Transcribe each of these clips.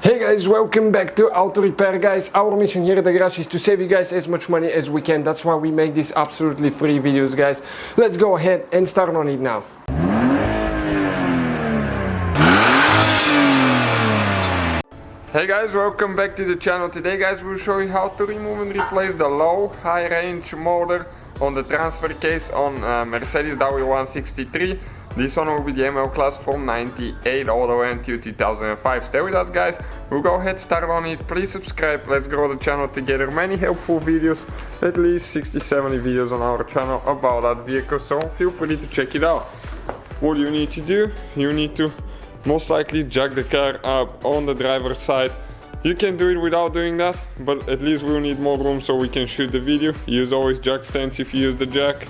Hey guys, welcome back to Auto Repair guys. Our mission here at the garage is to save you guys as much money as we can. That's why we make these absolutely free videos guys. Let's go ahead and start on it now. Hey guys, welcome back to the channel. Today guys we'll show you how to remove and replace the low high range motor on the transfer case on Mercedes W163. This one will be the ML class from 98 all the way until 2005. Stay with us guys, we'll go ahead start on it. Please subscribe, let's grow the channel together. Many helpful videos, at least 60-70 videos on our channel about that vehicle, so feel free to check it out. What you need to do, you need to most likely jack the car up on the driver's side. You can do it without doing that, but at least we'll need more room so we can shoot the video. Use always jack stands if you use the jack.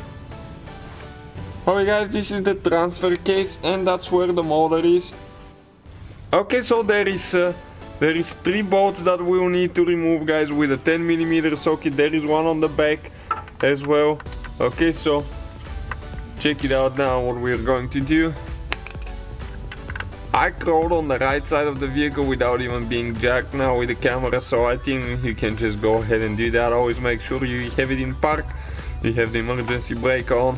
Alright guys, this is the transfer case and that's where the motor is. Okay, so there is 3 bolts that we'll need to remove guys with a 10mm socket. There is one on the back as well. Okay, so check it out now what we're going to do. I crawled on the right side of the vehicle without even being jacked now with the camera, so I think you can just go ahead and do that. Always make sure you have it in park, you have the emergency brake on.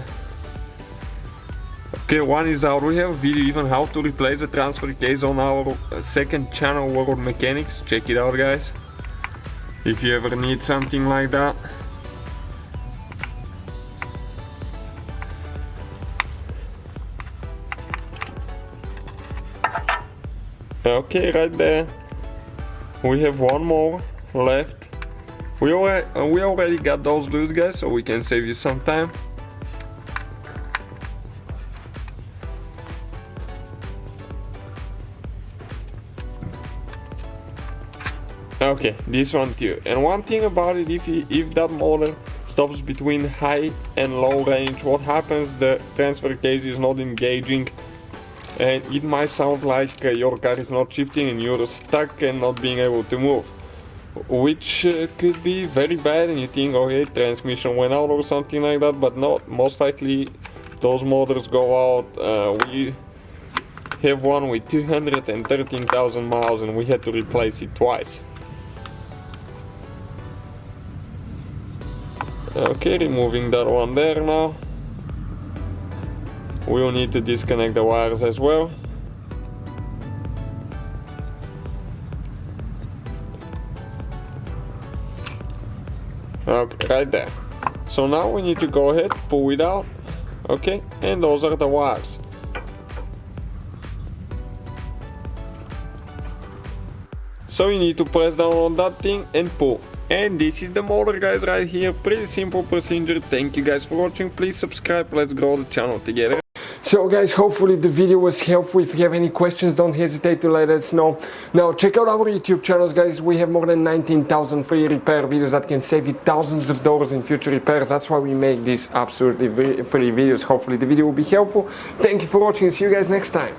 Okay, one is out. We have a video even how to replace the transfer case on our second channel, World Mechanics. Check it out guys, if you ever need something like that. Okay, right there. We have one more left. We already got those loose guys, so we can save you some time. Okay, this one too. And one thing about it, if that motor stops between high and low range, what happens, the transfer case is not engaging and it might sound like your car is not shifting and you're stuck and not being able to move, which could be very bad and you think, okay, transmission went out or something like that, but no, most likely those motors go out. We have one with 213,000 miles and we had to replace it twice. Okay, removing that one there now. We will need to disconnect the wires as well. Okay, right there. So now we need to go ahead, pull it out. Okay, and those are the wires. So you need to press down on that thing and pull. And this is the motor guys right here. Pretty simple procedure. Thank you guys for watching. Please subscribe, let's grow the channel together. So guys, hopefully the video was helpful. If you have any questions, don't hesitate to let us know. Now check out our YouTube channels guys. We have more than 19,000 free repair videos that can save you thousands of dollars in future repairs. That's why we make these absolutely free videos. Hopefully the video will be helpful. Thank you for watching. See you guys next time.